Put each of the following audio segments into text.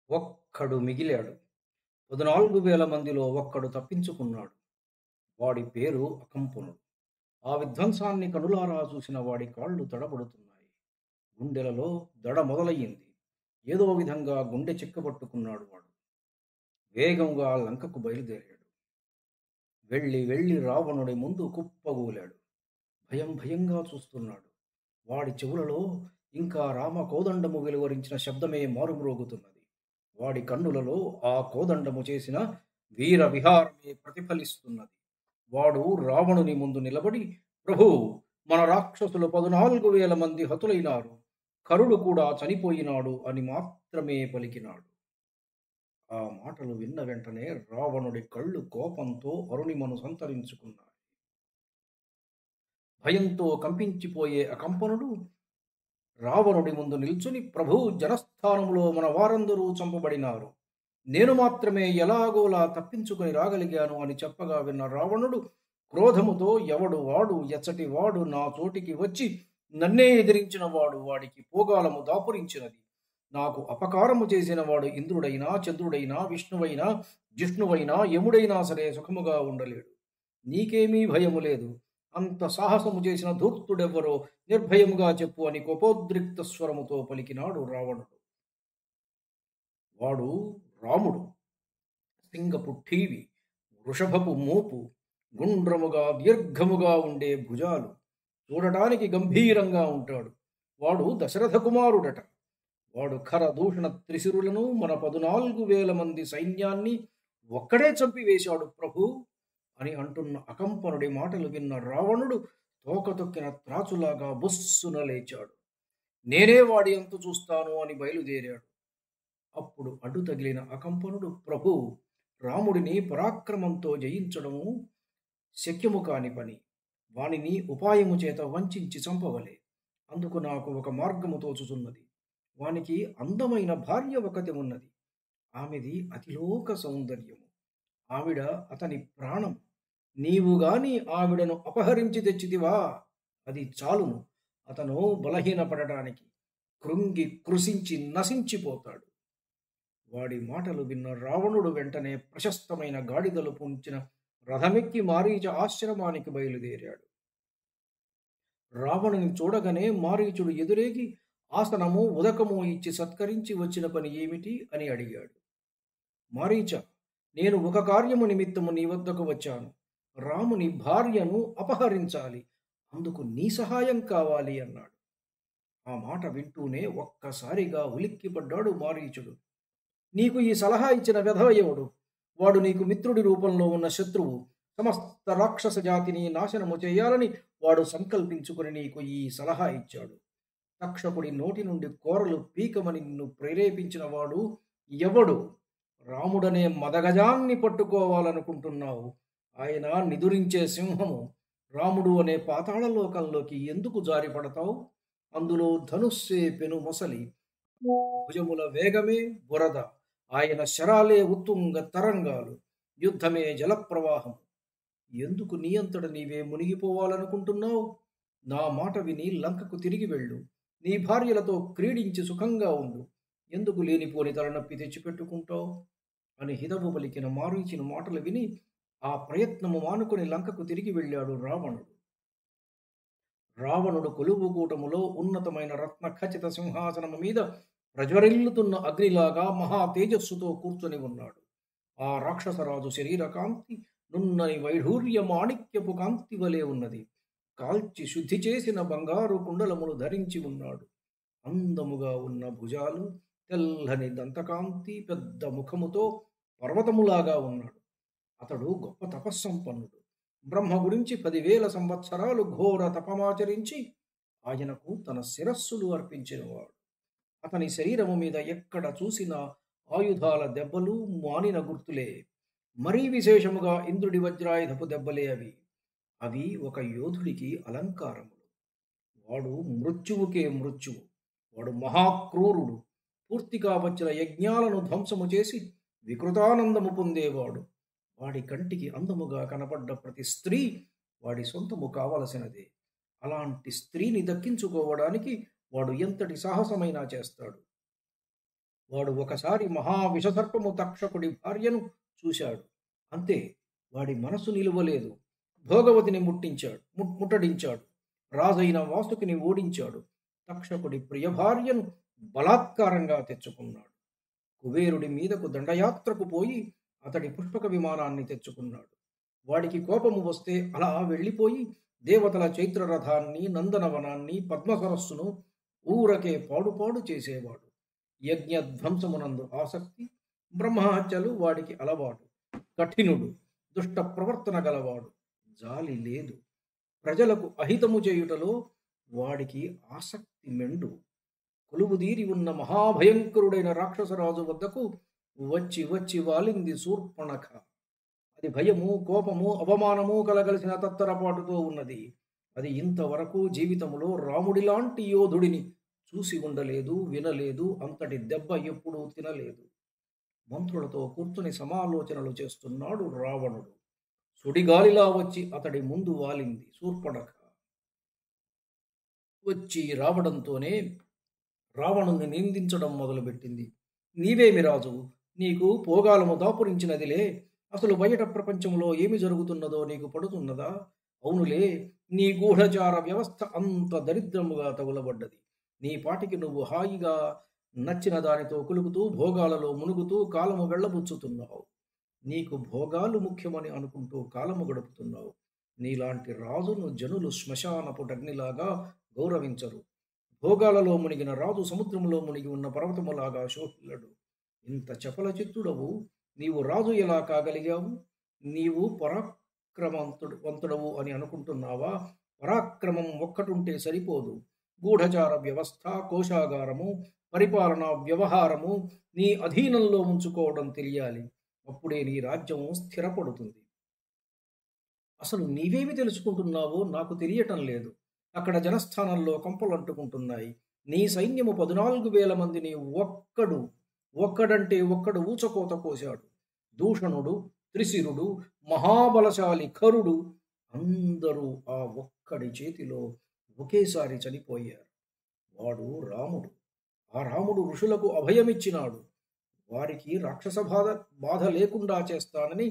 ఒక్కడు మిగిలాడు. 14,000 మందిలో ఒక్కడు తప్పించుకున్నాడు. వాడి పేరు అకంపనుడు. ఆ విధ్వంసాన్ని కనులారా చూసిన వాడి కాళ్ళు తడబడుతున్నాయి. గుండెలలో దడ మొదలయ్యింది. ఏదో విధంగా గుండె చిక్కబట్టుకున్నాడు వాడు. వేగంగా లంకకు బయలుదేరాడు. వెళ్ళి వెళ్ళి రావణుడి ముందు కుప్పగూలాడు. భయం భయంగా చూస్తున్నాడు. వాడి చెవులలో ఇంకా రామ కోదండము వెలువరించిన శబ్దమే మారుమ్రోగుతున్నది. వాడి కన్నులలో ఆ కోదండము చేసిన వీర విహారమే ప్రతిఫలిస్తున్నది. వాడు రావణుని ముందు నిలబడి, ప్రభూ, మన రాక్షసులు 14,000 మంది హతులైనారు. కరుడు కూడా చనిపోయినాడు అని మాత్రమే పలికినాడు. ఆ మాటలు విన్న వెంటనే రావణుడి కళ్ళు కోపంతో అరుణిమను సంతరించుకున్నాయి. భయంతో కంపించిపోయే అకంపనుడు రావణుడి ముందు నిల్చుని, ప్రభూ, జనస్థానంలో మన వారందరూ చంపబడినారు. నేను మాత్రమే ఎలాగోలా తప్పించుకొని రాగలిగాను అని చెప్పగా విన్న రావణుడు క్రోధముతో, ఎవడు వాడు, ఎచ్చటి వాడు నా చోటికి వచ్చి నన్నే ఎదిరించిన వాడు, వాడికి పోగాలము దాపురించినది. నాకు అపకారము చేసిన వాడు ఇంద్రుడైనా, చంద్రుడైనా, విష్ణువైనా, జిష్ణువైనా, యముడైనా సరే సుఖముగా ఉండలేడు. నీకేమీ భయము లేదు. అంత సాహసము చేసిన ధూర్తుడెవ్వరో నిర్భయముగా చెప్పు అని కోపోద్రిక్త స్వరముతో పలికినాడు రావణుడు. వాడు రాముడు. సింగపు ఠీవి, వృషభపు మోపు, గుండ్రముగా దీర్ఘముగా ఉండే భుజాలు, చూడటానికి గంభీరంగా ఉంటాడు. వాడు దశరథ కుమారుడట. వాడు ఖర దూషణ త్రిశిరులను, మన 14,000 మంది సైన్యాన్ని ఒక్కడే చంపివేశాడు ప్రభు అని అంటున్న అకంపనుడి మాటలు విన్న రావణుడు తోక తొక్కిన త్రాచులాగా బుస్సున లేచాడు. నేనే వాడి అంతు చూస్తాను అని బయలుదేరాడు. అప్పుడు అడ్డు తగిలిన అకంపనుడు, ప్రభు, రాముడిని పరాక్రమంతో జయించడము శక్యము కాని పని. వానిని ఉపాయము చేత వంచించి చంపవలే. అందుకు నాకు ఒక మార్గము తోచుచున్నది. వానికి అందమైన భార్య ఒకటి ఉన్నది. ఆమెది అతిలోక సౌందర్యము. ఆవిడ అతని ప్రాణం. నీవు గాని ఆవిడను అపహరించి తెచ్చితివా, అది చాలును. అతను బలహీనపడటానికి. కృంగి కృశించి నశించిపోతాడు. వాడి మాటలు విన్న రావణుడు వెంటనే ప్రశస్తమైన గాడిదలు పుంచిన రథమెక్కి మారీచ ఆశ్రమానికి బయలుదేరాడు. రావణుని చూడగానే మారీచుడు ఎదురేగి ఆసనము ఉదకము ఇచ్చి సత్కరించి వచ్చిన పని ఏమిటి అని అడిగాడు. మారీచ, నేను ఒక కార్యము నిమిత్తము నీ వద్దకు వచ్చాను. రాముని భార్యను అపహరించాలి. అందుకు నీ సహాయం కావాలి అన్నాడు. ఆ మాట వింటూనే ఒక్కసారిగా ఉలిక్కిపడ్డాడు మారీచుడు. నీకు ఈ సలహా ఇచ్చిన వెధవ ఎవడు? వాడు నీకు మిత్రుడి రూపంలో ఉన్న శత్రువు. సమస్త రాక్షస జాతిని నాశనము చేయాలని వాడు సంకల్పించుకుని నీకు ఈ సలహా ఇచ్చాడు. తక్షకుడి నోటి నుండి కోరలు పీకమని నిన్ను ప్రేరేపించిన వాడు ఎవడు? రాముడనే మదగజాన్ని పట్టుకోవాలనుకుంటున్నావు. ఆయన నిదురించే సింహము. రాముడు అనే పాతాళలోకంలోకి ఎందుకు జారిపడతావు? అందులో ధనుస్సే పెను మొసలి, భుజముల వేగమే బురద, ఆయన శరాలే ఉత్తుంగ తరంగాలు, యుద్ధమే జలప్రవాహం. ఎందుకు నీ అంతట నీవే మునిగిపోవాలనుకుంటున్నావు? నా మాట విని లంకకు తిరిగి వెళ్ళు. నీ భార్యలతో క్రీడించి సుఖంగా ఉండు. ఎందుకు లేనిపోని తలనొప్పి తెచ్చిపెట్టుకుంటావు అని హితవు పలికిన మారీచిన మాటలు విని ఆ ప్రయత్నము మానుకొని లంకకు తిరిగి వెళ్ళాడు రావణుడు. రావణుడు కొలువుకూటములో ఉన్నతమైన రత్న ఖచిత సింహాసనము మీద ప్రజ్వరిల్లుతున్న అగ్నిలాగా మహా తేజస్సుతో కూర్చొని ఉన్నాడు. ఆ రాక్షసరాజు శరీరకాంతి నున్నని వైఢూర్య మాణిక్యపు కాంతి వలె ఉన్నది. కాల్చి శుద్ధి చేసిన బంగారు కుండలములు ధరించి ఉన్నాడు. అందముగా ఉన్న భుజాలు, తెల్లని దంతకాంతి, పెద్ద ముఖముతో పర్వతములాగా ఉన్నాడు. అతడు గొప్ప తపస్సంపన్నుడు. బ్రహ్మ గురించి 10,000 సంవత్సరాలు ఘోర తపమాచరించి ఆయనకు తన శిరస్సులు అర్పించినవాడు. అతని శరీరము మీద ఎక్కడ చూసినా ఆయుధాల దెబ్బలు, మానిన గుర్తులే. మరీ విశేషముగా ఇంద్రుడి వజ్రాయుధపు దెబ్బలే అవి. అవి ఒక యోధుడికి అలంకారములు. వాడు మృత్యువుకే మృత్యువు. వాడు మహాక్రూరుడు. పూర్తిగా వచ్చిన యజ్ఞాలను ధ్వంసము చేసి వికృతానందము పొందేవాడు. వాడి కంటికి అందముగా కనపడ్డ ప్రతి స్త్రీ వాడి సొంతము కావలసినదే. అలాంటి స్త్రీని దక్కించుకోవడానికి వాడు ఎంతటి సాహసమైనా చేస్తాడు. వాడు ఒకసారి మహావిషసర్పము తక్షకుడి భార్యను చూశాడు. అంతే, వాడి మనసు నిలువలేదు. భోగవతిని ముట్టడించాడు. రాజైన వాసుకిని ఓడించాడు. తక్షకుడి ప్రియ భార్యను బలాత్కారంగా తెచ్చుకున్నాడు. కుబేరుడి మీదకు దండయాత్రకు పోయి అతడి పుష్పక విమానాన్ని తెచ్చుకున్నాడు. వాడికి కోపము వస్తే అలా వెళ్ళిపోయి దేవతల చైత్రరథాన్ని, నందనవనాన్ని, పద్మసరస్సును ఊరకే పాడుపాడు చేసేవాడు. యజ్ఞధ్వంసమునందు ఆసక్తి, బ్రహ్మహత్యలు వాడికి అలవాటు. కఠినుడు, దుష్ట ప్రవర్తన గలవాడు, జాలి లేదు. ప్రజలకు అహితము చేయుటలో వాడికి ఆసక్తి మెండు. కొలువుదీరి ఉన్న మహాభయంకరుడైన రాక్షసరాజు వద్దకు వచ్చి వచ్చి వాలింది శూర్పణఖ. అది భయము, కోపము, అవమానము కలగలిసిన తత్తరపాటుతో ఉన్నది. అది ఇంతవరకు జీవితంలో రాముడిలాంటి యోధుడిని చూసి ఉండలేదు, వినలేదు. అంతటి దెబ్బ ఎప్పుడూ తినలేదు. మంత్రులతో కూర్చుని సమాలోచనలు చేస్తున్నాడు రావణుడు. సుడిగాలిలా వచ్చి అతడి ముందు వాలింది శూర్పణఖ. వచ్చి రావడంతోనే రావణుని నిందించడం మొదలుపెట్టింది. నీవేమి రాజు, నీకు పోగాలము దాపురించినదిలే. అసలు బయట ప్రపంచంలో ఏమి జరుగుతున్నదో నీకు పడుతున్నదా? అవునులే, నీ గూఢచార వ్యవస్థ అంత దరిద్రముగా తగులబడ్డది. నీ పాటికి నువ్వు హాయిగా నచ్చిన దానితో కులుకుతూ భోగాలలో మునుగుతూ కాలము వెళ్ళబుచ్చుతున్నావు. నీకు భోగాలు ముఖ్యమని అనుకుంటూ కాలము గడుపుతున్నావు. నీలాంటి రాజును జనులు శ్మశానపుటగ్నిలాగా గౌరవించరు. భోగాలలో మునిగిన రాజు సముద్రంలో మునిగి ఉన్న పర్వతములాగా శోభిల్లడు. ఇంత చపల చిత్తుడవు, నీవు రాజు ఎలా కాగలిగావు? నీవు పరాక్రమవంతుడవు అని అనుకుంటున్నావా? పరాక్రమం ఒక్కటుంటే సరిపోదు. గూఢచార వ్యవస్థ, కోశాగారము, పరిపాలనా వ్యవహారము నీ అధీనంలో ఉంచుకోవడం తెలియాలి. అప్పుడే నీ రాజ్యము స్థిరపడుతుంది. అసలు నీవేమి తెలుసుకుంటున్నావో నాకు తెలియటం లేదు. అక్కడ జనస్థానంలో కంపలంటుకుంటున్నాయి. నీ సైన్యము 14,000 మందిని ఒక్కడంటే ఒక్కడు ఊచకోత కోశాడు. దూషణుడు, త్రిశిరుడు, మహాబలశాలి ఖరుడు అందరూ ఆ ఒక్కడి చేతిలో ఒకేసారి చనిపోయారు. వాడు రాముడు. ఆ రాముడు ఋషులకు అభయమిచ్చినాడు. వారికి రాక్షస బాధ లేకుండా చేస్తానని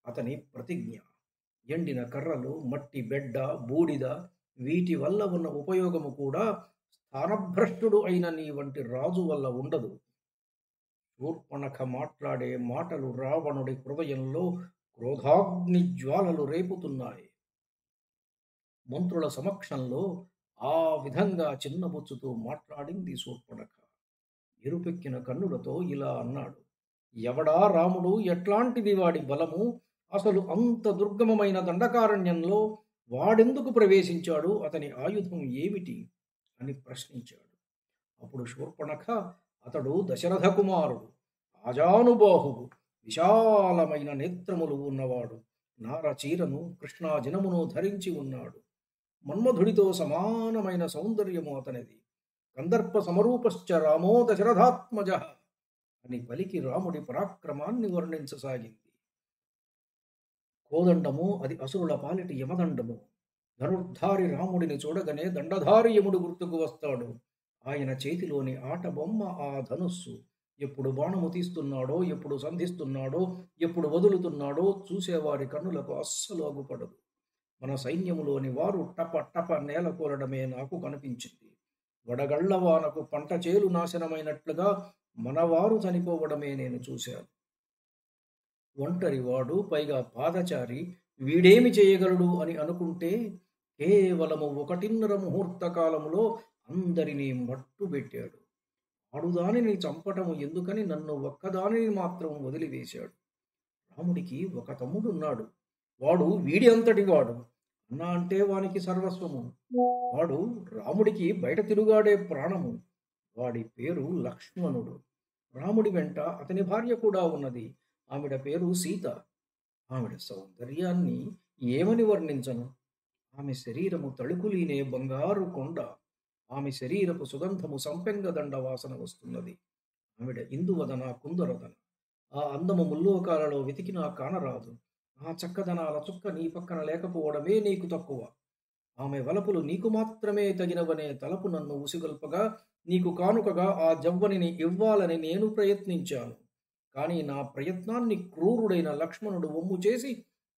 అతని ప్రతిజ్ఞ. ఎండిన కర్రలు, మట్టి బెడ్డ, బూడిద వీటి వల్ల ఉన్న ఉపయోగము కూడా స్థానభ్రష్టుడు అయిన నీ వంటి రాజు వల్ల ఉండదు. శూర్పణఖ మాట్లాడే మాటలు రావణుడి హృదయంలో క్రోధాగ్ని జ్వాలలు రేపుతున్నాయి. మంత్రుల సమక్షంలో ఆ విధంగా చిన్నబుచ్చుతూ మాట్లాడింది శూర్పణఖ. ఎరుపెక్కిన కన్నులతో ఇలా అన్నాడు. ఎవడా రాముడు? ఎట్లాంటిది వాడి బలము? అసలు అంత దుర్గమమైన దండకారణ్యంలో వాడెందుకు ప్రవేశించాడు? అతని ఆయుధం ఏమిటి అని ప్రశ్నించాడు. అప్పుడు శూర్పణఖ, అతడు దశరథ కుమారుడు, ఆజానుబాహువు, విశాలమైన నేత్రములు ఉన్నవాడు. నారచీరను, కృష్ణాజినమును ధరించి ఉన్నాడు. మన్మధుడితో సమానమైన సౌందర్యము అతనిది. కందర్ప సమరూపశ్చ రామో దశరథాత్మజ అని పలికి రాముడి పరాక్రమాన్ని వర్ణించసాగింది. కోదండము అది అసురుల పాలిటి యమదండము. ధనుర్ధారి రాముడిని చూడగానే దండధారి యముడు గుర్తుకు వస్తాడు. ఆయన చేతిలోని ఆట బొమ్మ ఆ ధనుస్సు. ఎప్పుడు బాణము తీస్తున్నాడో, ఎప్పుడు సంధిస్తున్నాడో, ఎప్పుడు వదులుతున్నాడో చూసేవారి కన్నులకు అస్సలు అగుపడదు. మన సైన్యములోని వారు టప టప నేల కూలడమే నాకు కనిపించింది. వడగళ్లవానకు పంట చేలు నాశనమైనట్లుగా మనవారు చనిపోవడమే నేను చూశాను. ఒంటరివాడు, పైగా పాదచారి, వీడేమి చేయగలడు అని అనుకుంటే కేవలము 1.5 ముహూర్త కాలములో అందరినీ మట్టుబెట్టాడు. ఆడుదానిని చంపటము ఎందుకని నన్ను ఒక్కదానిని మాత్రం వదిలివేశాడు. రాముడికి ఒక తమ్ముడున్నాడు. వాడు వీడి అంతటి వాడు. అన్న అంటే వానికి సర్వస్వము. వాడు రాముడికి బయట తిరుగాడే ప్రాణము. వాడి పేరు లక్ష్మణుడు. రాముడి వెంట అతని భార్య కూడా ఉన్నది. ఆవిడ పేరు సీత. ఆవిడ సౌందర్యాన్ని ఏమని వర్ణించను? ఆమె శరీరము తళుకులీనే బంగారు కొండ. ఆమె శరీరపు సుగంధము సంపెంగ దండ వాసన వస్తున్నది. ఆవిడ ఇందువదన కుందరదన. ఆ అందము ముల్లోకాలలో వెతికినా కానరాదు. ఆ చక్కదనాల చుక్క నీ పక్కన లేకపోవడమే నీకు తక్కువ. ఆమె వలపులు నీకు మాత్రమే తగినవనే తలపు నన్ను ఉసిగొల్పగా నీకు కానుకగా ఆ జవ్వనిని ఇవ్వాలని నేను ప్రయత్నించాను. కానీ నా ప్రయత్నాన్ని క్రూరుడైన లక్ష్మణుడు వమ్ము చేసి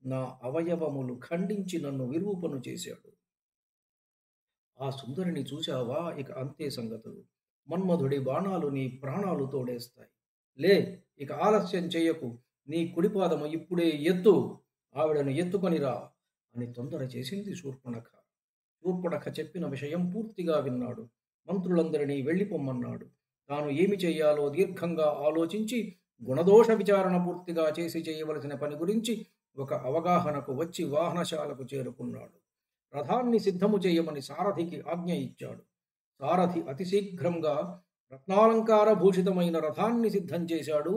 నా అవయవములు ఖండించి నన్ను విరూపను చేశాడు. ఆ సుందరిని చూశావా? ఇక అంతే సంగతులు. మన్మధుడి బాణాలు నీ ప్రాణాలు తోడేస్తాయి. లే, ఇక ఆలస్యం చెయ్యకు. నీ కుడిపాదము ఇప్పుడే ఎత్తు. ఆవిడను ఎత్తుకొనిరా అని తొందర చేసింది శూర్పణఖ. శూర్పణఖ చెప్పిన విషయం పూర్తిగా విన్నాడు. మంత్రులందరినీ వెళ్ళిపోమ్మన్నాడు. తాను ఏమి చెయ్యాలో దీర్ఘంగా ఆలోచించి గుణదోష విచారణ పూర్తిగా చేసి చేయవలసిన పని గురించి ఒక అవగాహనకు వచ్చి వాహనశాలకు చేరుకున్నాడు. రథాన్ని సిద్ధము చేయమని సారథికి ఆజ్ఞ ఇచ్చాడు. సారథి అతి శీఘ్రంగా రత్నాలంకార భూషితమైన రథాన్ని సిద్ధం చేశాడు.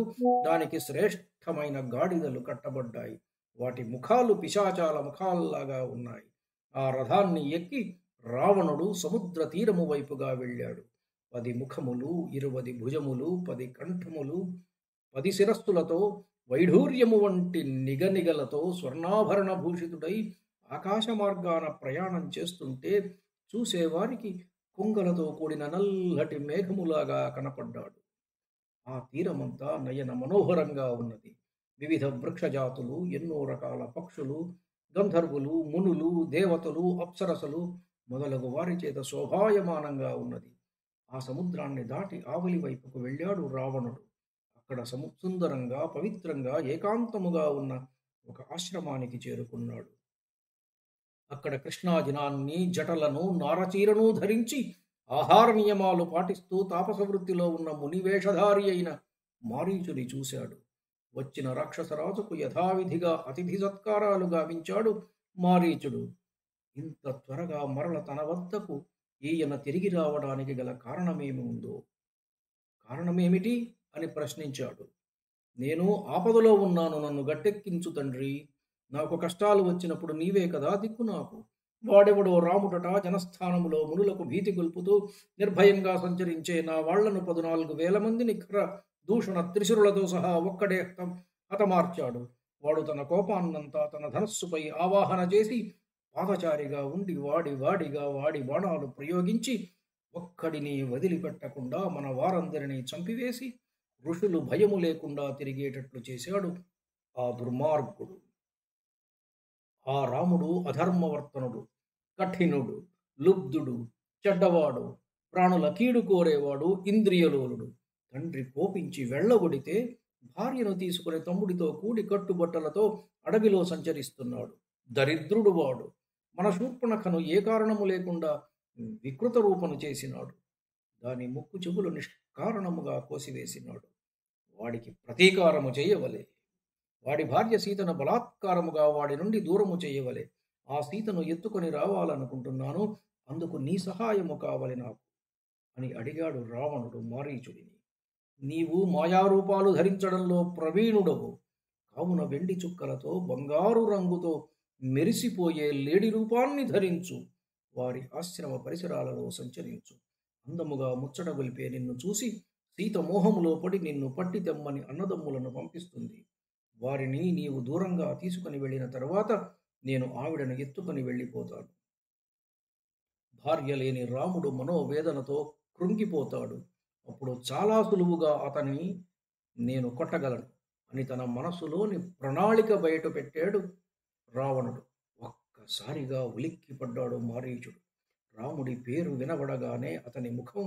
దానికి శ్రేష్టమైన గాడిదలు కట్టబడ్డాయి. వాటి ముఖాలు పిశాచాల ముఖాల్లాగా ఉన్నాయి. ఆ రథాన్ని ఎక్కి రావణుడు సముద్ర తీరము వైపుగా వెళ్ళాడు. 10 ముఖములు, 20 భుజములు, 10 కంఠములు, 10 శిరస్సులతో, వైఢూర్యము వంటి నిగనిగలతో స్వర్ణాభరణ భూషితుడై ఆకాశ మార్గాన ప్రయాణం చేస్తుంటే చూసేవారికి కొంగలతో కూడిన నల్లటి మేఘములాగా కనపడ్డాడు. ఆ తీరమంతా నయన మనోహరంగా ఉన్నది. వివిధ వృక్షజాతులు, ఎన్నో రకాల పక్షులు, గంధర్వులు, మునులు, దేవతలు, అప్సరసలు మొదలగు వారి చేత శోభాయమానంగా ఉన్నది. ఆ సముద్రాన్ని దాటి ఆవలి వైపుకు వెళ్ళాడు రావణుడు. అక్కడ సుందరంగా, పవిత్రంగా, ఏకాంతముగా ఉన్న ఒక ఆశ్రమానికి చేరుకున్నాడు. అక్కడ కృష్ణాజినాన్ని, జటలను, నారచీరను ధరించి ఆహార నియమాలు పాటిస్తూ తాపస వృత్తిలో ఉన్న మునివేషధారి అయిన మారీచుని చూశాడు. వచ్చిన రాక్షసరాజుకు యథావిధిగా అతిథి సత్కారాలు గావించాడు మారీచుడు. ఇంత త్వరగా మరల తన వద్దకు ఈయన తిరిగి రావడానికి గల కారణమేమి ఉందో, కారణమేమిటి అని ప్రశ్నించాడు. నేను ఆపదలో ఉన్నాను, నన్ను గట్టెక్కించు తండ్రి. నాకు కష్టాలు వచ్చినప్పుడు నీవే కదా దిక్కు నాకు. వాడెవడో రాముడట జనస్థానములో మునులకు భీతి గొల్పుతూ నిర్భయంగా సంచరించే నా వాళ్లను 14,000 మందిని ఖర దూషణ త్రిశురులతో సహా ఒక్కడే హతమార్చాడు. వాడు తన కోపాన్నంతా తన ధనస్సుపై ఆవాహన చేసి పాదచారిగా ఉండి వాడి బాణాలు ప్రయోగించి ఒక్కడిని వదిలిపెట్టకుండా మన వారందరినీ చంపివేసి ఋషులు భయము లేకుండా తిరిగేటట్లు చేశాడు ఆ దుర్మార్గుడు. ఆ రాముడు అధర్మవర్తనుడు, కఠినుడు, లుబ్ధుడు, చెడ్డవాడు, ప్రాణుల కీడు కోరేవాడు, ఇంద్రియలోలుడు. తండ్రి కోపించి వెళ్ళగొడితే భార్యను తీసుకుని తమ్ముడితో కూడి కట్టుబట్టలతో అడవిలో సంచరిస్తున్నాడు. దరిద్రుడు వాడు. మన శూర్పణఖను ఏ కారణము లేకుండా వికృత రూపను చేసినాడు. దాని ముక్కు చెవులు నిష్కారణముగా కోసివేసినాడు. వాడికి ప్రతీకారము చేయవలే. వాడి భార్య సీతను బలాత్కారముగా వాడి నుండి దూరము చేయవలే. ఆ సీతను ఎత్తుకొని రావాలనుకుంటున్నాను, అందుకు నీ సహాయము కావలి నాకు అని అడిగాడు రావణుడు మారీచుడిని. నీవు మాయారూపాలు ధరించడంలో ప్రవీణుడవు కావున వెండి చుక్కలతో బంగారు రంగుతో మెరిసిపోయే లేడి రూపాన్ని ధరించు. వారి ఆశ్రమ పరిసరాలలో సంచరించు. అందముగా ముచ్చటగొలిపే నిన్ను చూసి సీత మోహములో పడి నిన్ను పట్టి తెమ్మని అన్నదమ్ములను పంపిస్తుంది. వారిని నీవు దూరంగా తీసుకుని వెళ్ళిన తర్వాత నేను ఆవిడను ఎత్తుకొని వెళ్ళిపోతాను. భార్య లేని రాముడు మనోవేదనతో కృంగిపోతాడు. అప్పుడు చాలా సులువుగా అతన్ని నేను కొట్టగలను అని తన మనస్సులోని ప్రణాళిక బయట పెట్టాడు రావణుడు. ఒక్కసారిగా ఉలిక్కిపడ్డాడు మారీచుడు. రాముడి పేరు వినబడగానే అతని ముఖం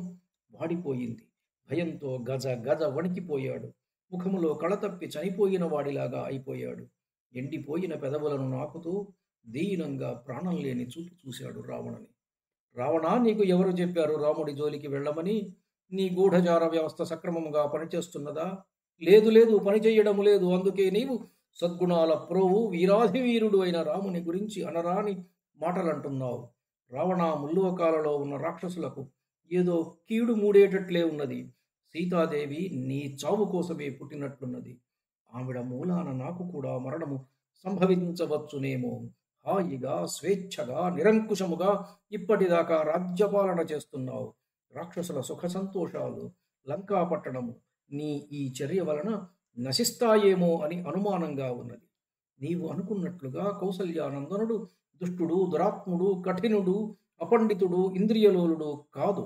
వాడిపోయింది. భయంతో గజ గజ వణికిపోయాడు. ముఖములో కళతప్పి చనిపోయిన వాడిలాగా అయిపోయాడు. ఎండిపోయిన పెదవులను నాకుతూ దీనంగా ప్రాణం లేని చూపు చూశాడు రావణుని. రావణా, నీకు ఎవరు చెప్పారు రాముడి జోలికి వెళ్ళమని? నీ గూఢచార వ్యవస్థ సక్రమంగా పనిచేస్తున్నదా? లేదు లేదు, పనిచేయడము లేదు. అందుకే నీవు సద్గుణాల ప్రోవు వీరాధివీరుడు అయిన రాముని గురించి అనరాని మాటలంటున్నావు. రావణ, ముల్లోకాలలో ఉన్న రాక్షసులకు ఏదో కీడు మూడేటట్లే ఉన్నది. సీతాదేవి నీ చావు కోసమే పుట్టినట్లున్నది. ఆవిడ మూలాన నాకు కూడా మరణము సంభవించవచ్చునేమో. హాయిగా, స్వేచ్ఛగా, నిరంకుశముగా ఇప్పటిదాకా రాజ్యపాలన చేస్తున్నావు. రాక్షసుల సుఖ సంతోషాలు, లంకా పట్టణము నీ ఈ చర్య వలన నశిస్తాయేమో అని అనుమానంగా ఉన్నది. నీవు అనుకున్నట్లుగా కౌసల్యానందనుడు దుష్టుడు, దురాత్ముడు, కఠినుడు, అపండితుడు, ఇంద్రియలోలుడు కాదు.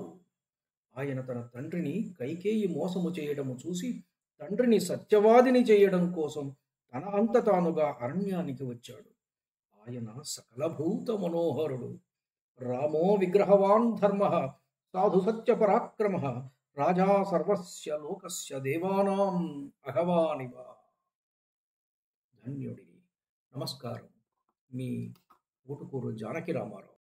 ఆయన తన తండ్రిని కైకేయి మోసము చేయడము చూసి తండ్రిని సత్యవాదిని చేయడం కోసం తన అంత తానుగా అరణ్యానికి వచ్చాడు. ఆయన సకలభూత మనోహరుడు. రామో విగ్రహవాన్ ధర్మ సాధు సత్య పరాక్రమ రాజా సర్వస్య లోకస్య దేవానాం అహవానివ. ధన్యుడి. నమస్కారం. మీ ఊటుకూరు జానకి రామారావు.